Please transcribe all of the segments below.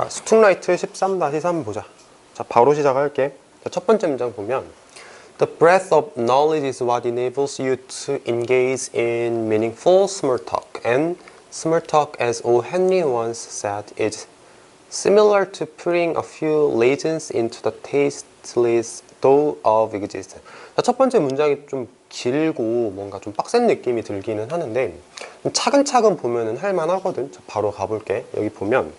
자, 스툭라이트 13-3 보자. 자, 바로 시작할게. 자, 첫 번째 문장 보면 The breadth of knowledge is what enables you to engage in meaningful small talk. And small talk, as O. Henry once said, is similar to putting a few raisins into the tasteless dough of existence. 자, 첫 번째 문장이 좀 길고 뭔가 좀 빡센 느낌이 들기는 하는데 차근차근 보면은 할만하거든. 자, 바로 가볼게. 여기 보면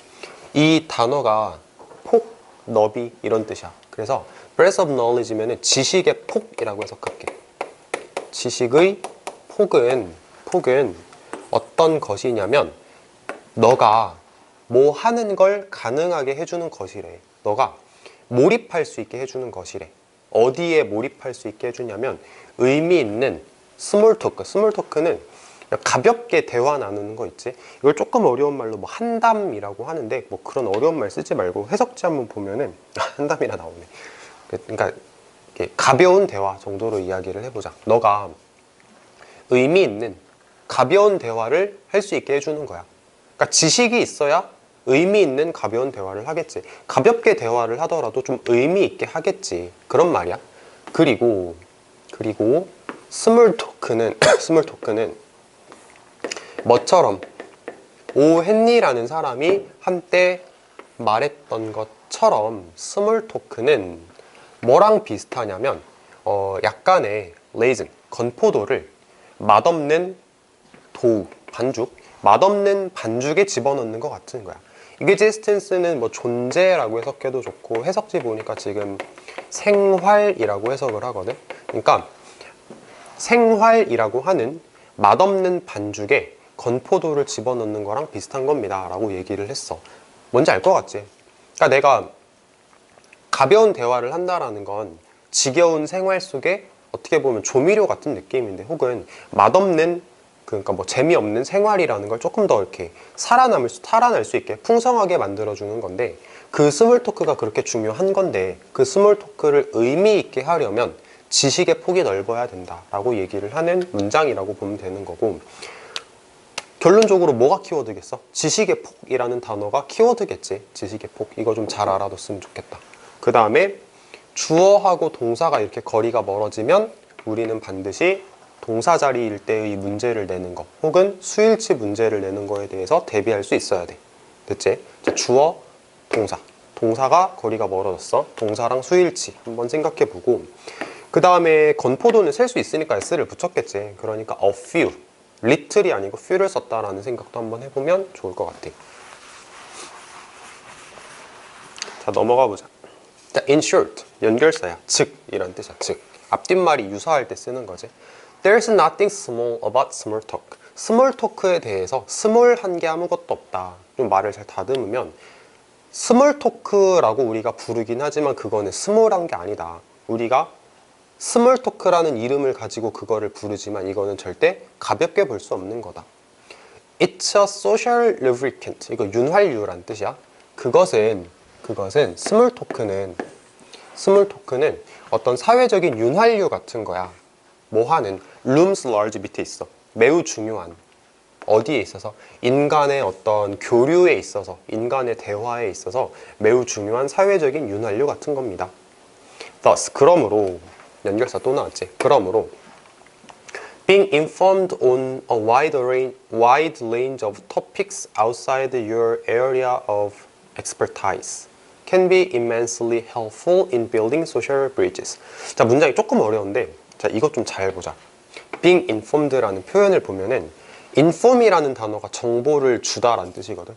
이 단어가 폭, 너비 이런 뜻이야. 그래서 breadth of knowledge면은 지식의 폭이라고 해석할게. 지식의 폭은 어떤 것이냐면 너가 뭐 하는 걸 가능하게 해주는 것이래. 너가 몰입할 수 있게 해주는 것이래. 어디에 몰입할 수 있게 해주냐면 의미 있는 스몰 토크. 스몰 토크는 가볍게 대화 나누는 거 있지. 이걸 조금 어려운 말로 뭐 한담이라고 하는데 뭐 그런 어려운 말 쓰지 말고 해석지 한번 보면은 한담이라 나오네. 그러니까 가벼운 대화 정도로 이야기를 해보자. 너가 의미 있는 가벼운 대화를 할 수 있게 해주는 거야. 그러니까 지식이 있어야 의미 있는 가벼운 대화를 하겠지. 가볍게 대화를 하더라도 좀 의미 있게 하겠지. 그런 말이야. 그리고 스몰 토크는 뭐처럼 오 헨리라는 사람이 한때 말했던 것처럼 스몰 토크는 뭐랑 비슷하냐면 약간의 레이즌, 건포도를 맛없는 도우, 반죽, 맛없는 반죽에 집어넣는 것 같은 거야. existence는 뭐 존재라고 해석해도 좋고 해석지 보니까 지금 생활이라고 해석을 하거든. 그러니까 생활이라고 하는 맛없는 반죽에 건포도를 집어넣는 거랑 비슷한 겁니다 라고 얘기를 했어. 뭔지 알 것 같지? 그러니까 내가 가벼운 대화를 한다라는 건 지겨운 생활 속에 어떻게 보면 조미료 같은 느낌인데 혹은 맛없는 그러니까 뭐 재미없는 생활이라는 걸 조금 더 이렇게 살아날 수 있게 풍성하게 만들어주는 건데 그 스몰 토크가 그렇게 중요한 건데 그 스몰 토크를 의미 있게 하려면 지식의 폭이 넓어야 된다라고 얘기를 하는 문장이라고 보면 되는 거고 결론적으로 뭐가 키워드겠어? 지식의 폭이라는 단어가 키워드겠지. 지식의 폭. 이거 좀 잘 알아뒀으면 좋겠다. 그 다음에 주어하고 동사가 이렇게 거리가 멀어지면 우리는 반드시 동사 자리일 때의 문제를 내는 거 혹은 수일치 문제를 내는 거에 대해서 대비할 수 있어야 돼. 됐지? 자, 주어, 동사. 동사가 거리가 멀어졌어. 동사랑 수일치 한번 생각해보고 그 다음에 건포도는 셀 수 있으니까 s를 붙였겠지. 그러니까 a few. little이 아니고 few를 썼다라는 생각도 한번 해보면 좋을 것 같아. 자, 넘어가 보자. 자, in short, 연결사야. 즉, 이런 뜻이야. 즉, 앞뒷말이 유사할 때 쓰는 거지. There's nothing small about small talk. 스몰 토크에 대해서 스몰한 게 아무것도 없다. 좀 말을 잘 다듬으면 스몰 토크라고 우리가 부르긴 하지만 그거는 스몰한 게 아니다. 우리가 스몰 토크라는 이름을 가지고 그거를 부르지만 이거는 절대 가볍게 볼 수 없는 거다. It's a social lubricant. 이거 윤활유란 뜻이야. 그것은 스몰 토크는 어떤 사회적인 윤활유 같은 거야. 뭐 하는 looms large 밑에 있어. 매우 중요한 어디에 있어서 인간의 어떤 교류에 있어서 인간의 대화에 있어서 매우 중요한 사회적인 윤활유 같은 겁니다. Thus 그러므로 연결사 또 나왔지. 그러므로 being informed on a wide range of topics outside your area of expertise can be immensely helpful in building social bridges. 자, 문장이 조금 어려운데 자, 이것 좀 잘 보자. being informed라는 표현을 보면은 inform이라는 단어가 정보를 주다라는 뜻이거든.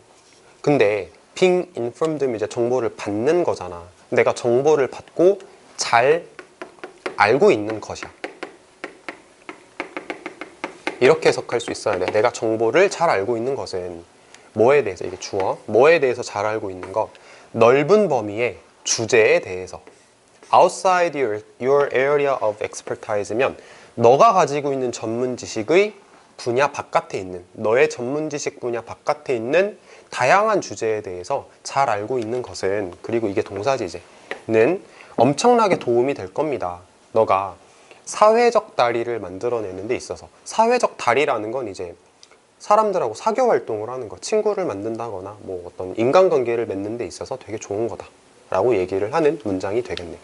근데 being informed면 이제 정보를 받는 거잖아. 내가 정보를 받고 잘 알고 있는 것이야. 이렇게 해석할 수 있어야 돼. 내가 정보를 잘 알고 있는 것은 뭐에 대해서, 이게 주어, 뭐에 대해서 잘 알고 있는 것, 넓은 범위의 주제에 대해서. outside your area of expertise면 너가 가지고 있는 전문 지식의 분야 바깥에 있는, 너의 전문 지식 분야 바깥에 있는 다양한 주제에 대해서 잘 알고 있는 것은, 그리고 이게 동사지 이제는 엄청나게 도움이 될 겁니다. 너가 사회적 다리를 만들어내는 데 있어서. 사회적 다리라는 건 이제 사람들하고 사교 활동을 하는 거, 친구를 만든다거나 뭐 어떤 인간관계를 맺는 데 있어서 되게 좋은 거다 라고 얘기를 하는 문장이 되겠네.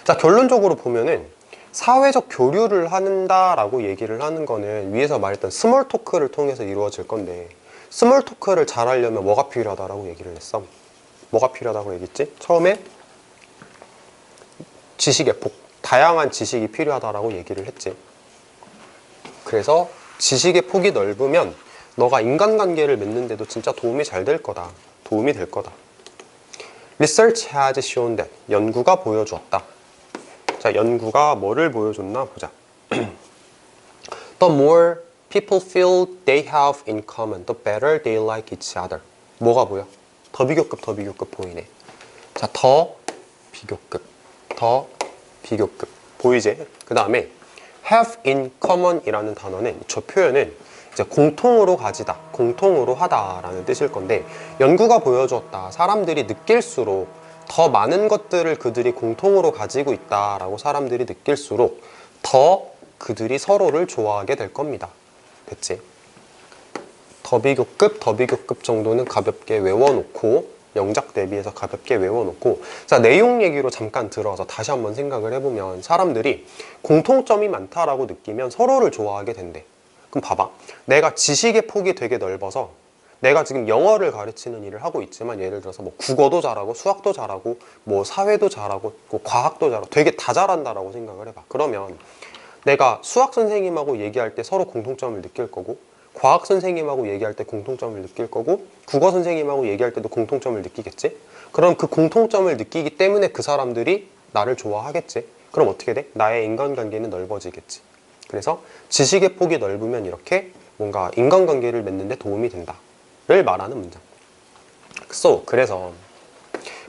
자, 결론적으로 보면은 사회적 교류를 한다라고 얘기를 하는 거는 위에서 말했던 스몰 토크를 통해서 이루어질 건데, 스몰 토크를 잘 하려면 뭐가 필요하다라고 얘기를 했어? 뭐가 필요하다고 얘기했지? 처음에 지식의 폭, 다양한 지식이 필요하다라고 얘기를 했지. 그래서 지식의 폭이 넓으면 너가 인간관계를 맺는데도 진짜 도움이 잘 될 거다. 도움이 될 거다. Research has shown that. 연구가 보여주었다. 자, 연구가 뭐를 보여줬나 보자. The more people feel they have in common, the better they like each other. 뭐가 보여? 더 비교급 보이네. 자, 더 비교급 보이지? 그 다음에 have in common 이라는 단어는, 저 표현은 이제 공통으로 가지다, 공통으로 하다 라는 뜻일 건데, 연구가 보여주었다. 사람들이 느낄수록 더 많은 것들을 그들이 공통으로 가지고 있다라고 사람들이 느낄수록 더 그들이 서로를 좋아하게 될 겁니다. 됐지? 더 비교급 정도는 가볍게 외워놓고, 영작 대비해서 가볍게 외워놓고, 자, 내용 얘기로 잠깐 들어서 다시 한번 생각을 해보면, 사람들이 공통점이 많다라고 느끼면 서로를 좋아하게 된대. 그럼 봐봐, 내가 지식의 폭이 되게 넓어서 내가 지금 영어를 가르치는 일을 하고 있지만, 예를 들어서 뭐 국어도 잘하고 수학도 잘하고 뭐 사회도 잘하고 뭐 과학도 잘하고 되게 다 잘한다라고 생각을 해봐. 그러면 내가 수학 선생님하고 얘기할 때 서로 공통점을 느낄 거고, 과학 선생님하고 얘기할 때 공통점을 느낄 거고, 국어 선생님하고 얘기할 때도 공통점을 느끼겠지? 그럼 그 공통점을 느끼기 때문에 그 사람들이 나를 좋아하겠지? 그럼 어떻게 돼? 나의 인간관계는 넓어지겠지. 그래서 지식의 폭이 넓으면 이렇게 뭔가 인간관계를 맺는 데 도움이 된다 를 말하는 문장. 그래서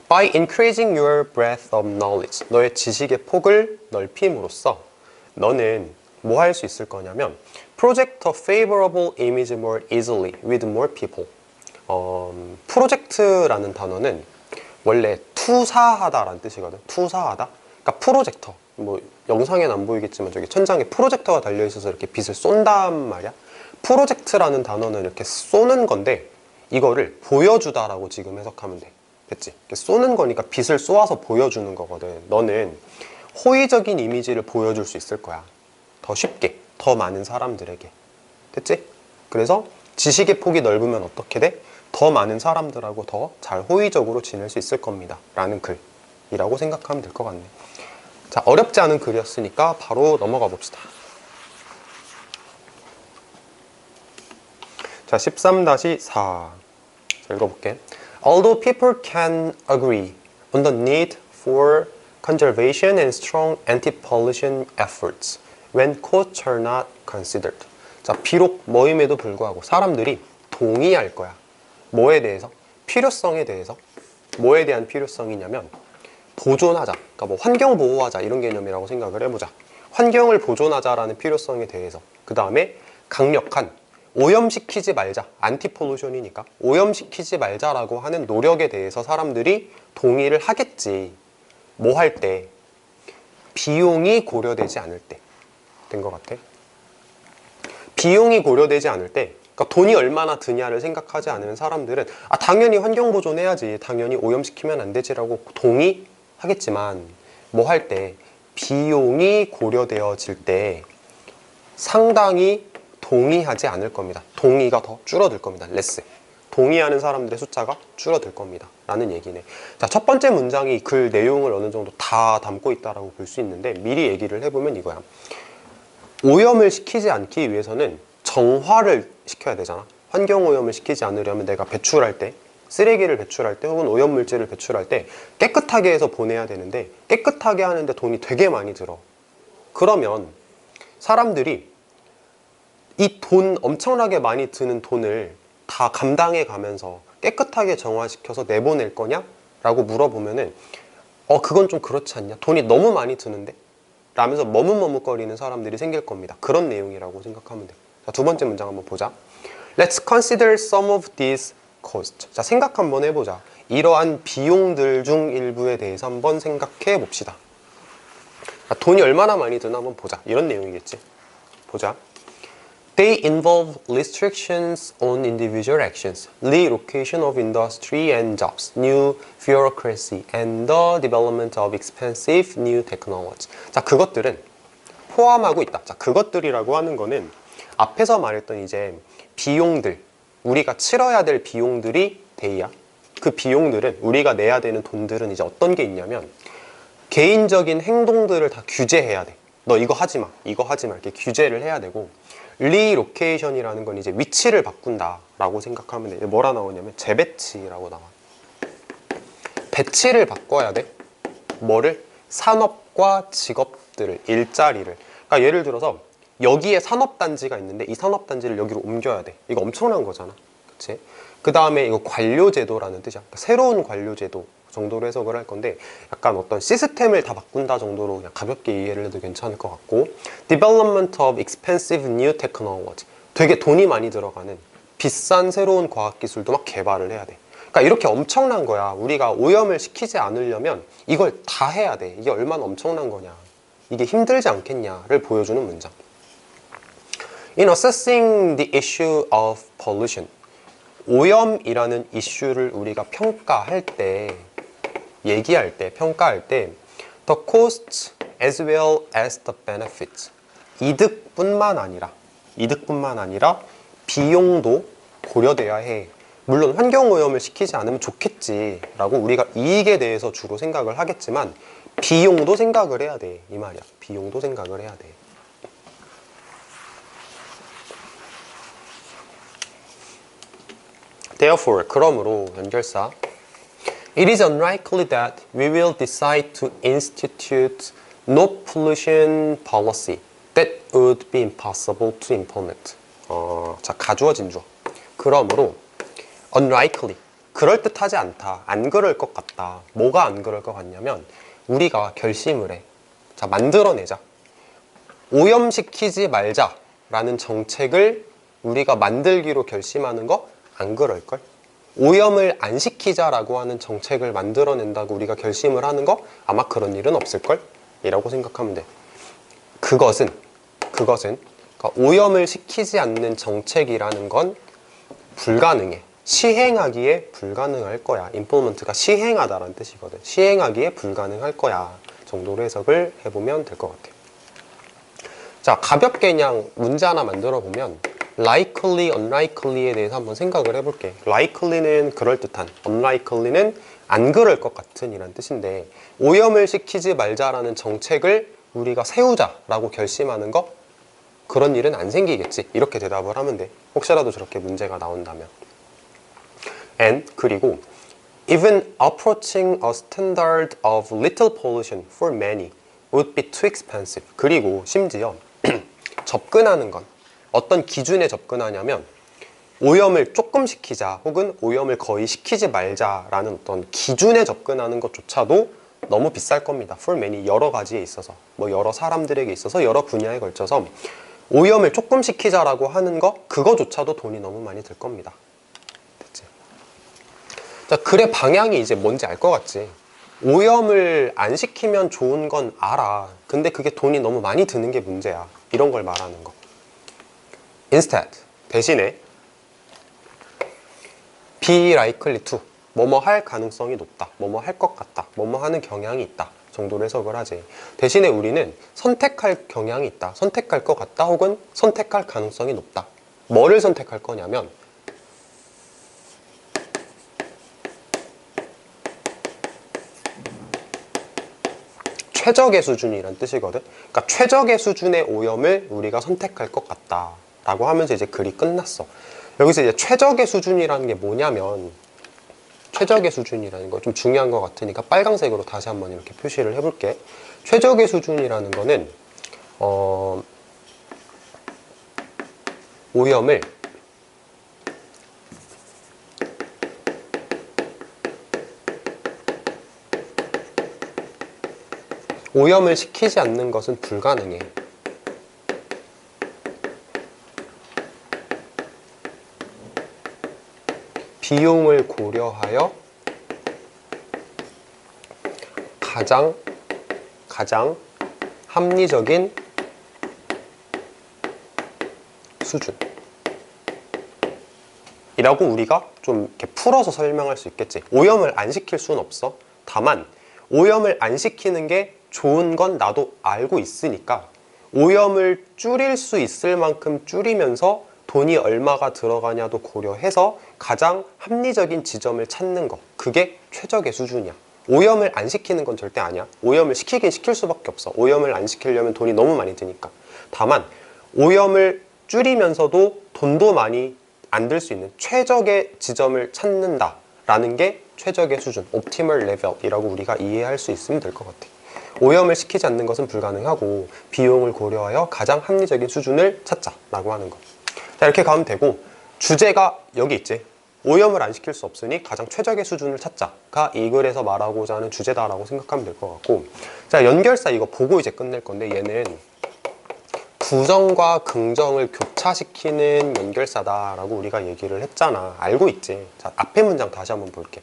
by increasing your breadth of knowledge, 너의 지식의 폭을 넓힘으로써 너는 뭐 할 수 있을 거냐면 project a favorable image more easily with more people. 프로젝트라는 단어는 원래 투사하다라는 뜻이거든. 투사하다. 그러니까 프로젝터. 뭐 영상엔 안 보이겠지만 저기 천장에 프로젝터가 달려 있어서 이렇게 빛을 쏜단 말이야. 프로젝트라는 단어는 이렇게 쏘는 건데, 이거를 보여주다라고 지금 해석하면 돼. 됐지? 이렇게 쏘는 거니까 빛을 쏘아서 보여주는 거거든. 너는 호의적인 이미지를 보여줄 수 있을 거야. 더 쉽게, 더 많은 사람들에게. 됐지? 그래서 지식의 폭이 넓으면 어떻게 돼? 더 많은 사람들하고 더 잘 호의적으로 지낼 수 있을 겁니다. 라는 글이라고 생각하면 될 것 같네. 자, 어렵지 않은 글이었으니까 바로 넘어가 봅시다. 자, 13-4. 자, 읽어볼게. Although people can agree on the need for conservation and strong anti-pollution efforts when costs are not considered. 자, 비록 뭐임에도 불구하고 사람들이 동의할 거야. 뭐에 대해서? 필요성에 대해서. 뭐에 대한 필요성이냐면 보존하자. 그러니까 뭐 환경 보호하자 이런 개념이라고 생각을 해보자. 환경을 보존하자라는 필요성에 대해서. 그 다음에 강력한 오염시키지 말자. 안티폴루션이니까 오염시키지 말자라고 하는 노력에 대해서 사람들이 동의를 하겠지. 뭐 할 때? 비용이 고려되지 않을 때. 된 것 같아. 비용이 고려되지 않을 때, 그러니까 돈이 얼마나 드냐를 생각하지 않는 사람들은 당연히 환경 보존해야지, 당연히 오염시키면 안 되지라고 동의하겠지만, 뭐 할 때 비용이 고려되어질 때 상당히 동의하지 않을 겁니다. 동의가 더 줄어들 겁니다. 레스. 동의하는 사람들의 숫자가 줄어들 겁니다. 라는 얘기네. 자, 첫 번째 문장이 글 내용을 어느 정도 다 담고 있다라고 볼 수 있는데, 미리 얘기를 해보면 이거야. 오염을 시키지 않기 위해서는 정화를 시켜야 되잖아. 환경오염을 시키지 않으려면 내가 배출할 때, 쓰레기를 배출할 때 혹은 오염물질을 배출할 때 깨끗하게 해서 보내야 되는데, 깨끗하게 하는데 돈이 되게 많이 들어. 그러면 사람들이 이 돈, 엄청나게 많이 드는 돈을 다 감당해 가면서 깨끗하게 정화시켜서 내보낼 거냐? 라고 물어보면은 그건 좀 그렇지 않냐? 돈이 너무 많이 드는데? 라면서 머뭇머뭇거리는 사람들이 생길 겁니다. 그런 내용이라고 생각하면 돼요. 자, 두 번째 문장 한번 보자. Let's consider some of these costs. 자, 생각 한번 해보자. 이러한 비용들 중 일부에 대해서 한번 생각해 봅시다. 자, 돈이 얼마나 많이 드나 한번 보자. 이런 내용이겠지. 보자. They involve restrictions on individual actions, relocation of industry and jobs, new bureaucracy, and the development of expensive new technology. 자, 그것들은 포함하고 있다. 자, 그것들이라고 하는 거는 앞에서 말했던 이제 비용들, 우리가 치러야 될 비용들이 데이야. 그 비용들은 우리가 내야 되는 돈들은 이제 어떤 게 있냐면 개인적인 행동들을 다 규제해야 돼. 너 이거 하지 마, 이거 하지 마 이렇게 규제를 해야 되고 리로케이션이라는 건 이제 위치를 바꾼다라고 생각하면 돼. 뭐라 나오냐면 재배치라고 나와. 배치를 바꿔야 돼. 뭐를? 산업과 직업들을, 일자리를. 그러니까 예를 들어서 여기에 산업단지가 있는데 이 산업단지를 여기로 옮겨야 돼. 이거 엄청난 거잖아. 그치? 그 다음에 이거 관료제도라는 뜻이야. 그러니까 새로운 관료제도 정도로 해석을 할 건데 약간 어떤 시스템을 다 바꾼다 정도로 그냥 가볍게 이해를 해도 괜찮을 것 같고 Development of expensive new technology. 되게 돈이 많이 들어가는 비싼 새로운 과학기술도 막 개발을 해야 돼. 그러니까 이렇게 엄청난 거야. 우리가 오염을 시키지 않으려면 이걸 다 해야 돼. 이게 얼마나 엄청난 거냐. 이게 힘들지 않겠냐를 보여주는 문장. In assessing the issue of pollution, 오염이라는 이슈를 우리가 평가할 때, 얘기할 때, 평가할 때 the costs as well as the benefits, 이득뿐만 아니라 비용도 고려돼야 해. 물론 환경오염을 시키지 않으면 좋겠지 라고 우리가 이익에 대해서 주로 생각을 하겠지만 비용도 생각을 해야 돼. 이 말이야. 비용도 생각을 해야 돼. Therefore, 그러므로 연결사 It is unlikely that we will decide to institute no pollution policy that would be impossible to implement. 자, 가주어진 주어. 그러므로 unlikely, 그럴듯하지 않다, 안 그럴 것 같다. 뭐가 안 그럴 것 같냐면 우리가 결심을 해. 자, 만들어내자. 오염시키지 말자라는 정책을 우리가 만들기로 결심하는 거 안 그럴걸? 오염을 안 시키자라고 하는 정책을 만들어낸다고 우리가 결심을 하는 거 아마 그런 일은 없을걸? 이라고 생각하면 돼. 그것은 그러니까 오염을 시키지 않는 정책이라는 건 불가능해. 시행하기에 불가능할 거야. implement가 시행하다라는 뜻이거든. 시행하기에 불가능할 거야 정도로 해석을 해보면 될 것 같아. 자, 가볍게 그냥 문제 하나 만들어 보면 likely, unlikely에 대해서 한번 생각을 해볼게. likely는 그럴듯한, unlikely는 안 그럴 것 같은 이란 뜻인데 오염을 시키지 말자라는 정책을 우리가 세우자라고 결심하는 거 그런 일은 안 생기겠지. 이렇게 대답을 하면 돼. 혹시라도 저렇게 문제가 나온다면. And 그리고 even approaching a standard of little pollution for many would be too expensive. 그리고 심지어 접근하는 건 어떤 기준에 접근하냐면 오염을 조금 시키자 혹은 오염을 거의 시키지 말자라는 어떤 기준에 접근하는 것조차도 너무 비쌀 겁니다. For many, 여러 가지에 있어서, 뭐 여러 사람들에게 있어서 여러 분야에 걸쳐서 오염을 조금 시키자라고 하는 거 그거조차도 돈이 너무 많이 들 겁니다. 됐지? 자, 글의 방향이 이제 뭔지 알 것 같지? 오염을 안 시키면 좋은 건 알아. 근데 그게 돈이 너무 많이 드는 게 문제야. 이런 걸 말하는 거. Instead, 대신에 be likely to, 뭐뭐 할 가능성이 높다, 뭐뭐 할 것 같다, 뭐뭐 하는 경향이 있다 정도로 해석을 하지. 대신에 우리는 선택할 경향이 있다, 선택할 것 같다 혹은 선택할 가능성이 높다. 뭐를 선택할 거냐면 최적의 수준이란 뜻이거든. 그러니까 최적의 수준의 오염을 우리가 선택할 것 같다 라고 하면서 이제 글이 끝났어. 여기서 이제 최적의 수준이라는 게 뭐냐면 최적의 수준이라는 거 좀 중요한 것 같으니까 빨강색으로 다시 한번 이렇게 표시를 해볼게. 최적의 수준이라는 거는 오염을 시키지 않는 것은 불가능해. 비용을 고려하여 가장 합리적인 수준 이라고 우리가 좀 이렇게 풀어서 설명할 수 있겠지. 오염을 안 시킬 수는 없어. 다만 오염을 안 시키는 게 좋은 건 나도 알고 있으니까 오염을 줄일 수 있을 만큼 줄이면서 돈이 얼마가 들어가냐도 고려해서 가장 합리적인 지점을 찾는 거, 그게 최적의 수준이야. 오염을 안 시키는 건 절대 아니야. 오염을 시키긴 시킬 수밖에 없어. 오염을 안 시키려면 돈이 너무 많이 드니까. 다만 오염을 줄이면서도 돈도 많이 안 들 수 있는 최적의 지점을 찾는다 라는 게 최적의 수준, optimal level이라고 우리가 이해할 수 있으면 될 것 같아. 오염을 시키지 않는 것은 불가능하고 비용을 고려하여 가장 합리적인 수준을 찾자라고 하는 거. 자, 이렇게 가면 되고, 주제가 여기 있지. 오염을 안 시킬 수 없으니 가장 최적의 수준을 찾자가 이 글에서 말하고자 하는 주제다라고 생각하면 될 것 같고, 자, 연결사 이거 보고 이제 끝낼 건데, 얘는 부정과 긍정을 교차시키는 연결사다라고 우리가 얘기를 했잖아. 알고 있지? 자, 앞에 문장 다시 한번 볼게.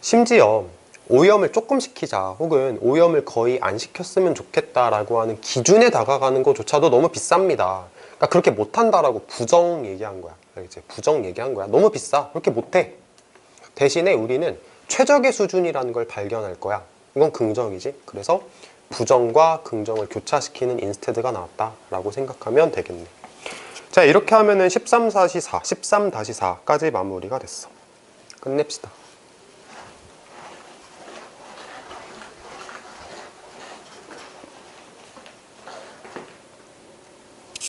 심지어 오염을 조금 시키자 혹은 오염을 거의 안 시켰으면 좋겠다라고 하는 기준에 다가가는 것조차도 너무 비쌉니다. 그러니까 그렇게 못한다라고 부정 얘기한 거야. 이제 부정 얘기한 거야. 너무 비싸. 그렇게 못해. 대신에 우리는 최적의 수준이라는 걸 발견할 거야. 이건 긍정이지. 그래서 부정과 긍정을 교차시키는 instead가 나왔다라고 생각하면 되겠네. 자, 이렇게 하면은 13-4, 13-4까지 마무리가 됐어. 끝냅시다.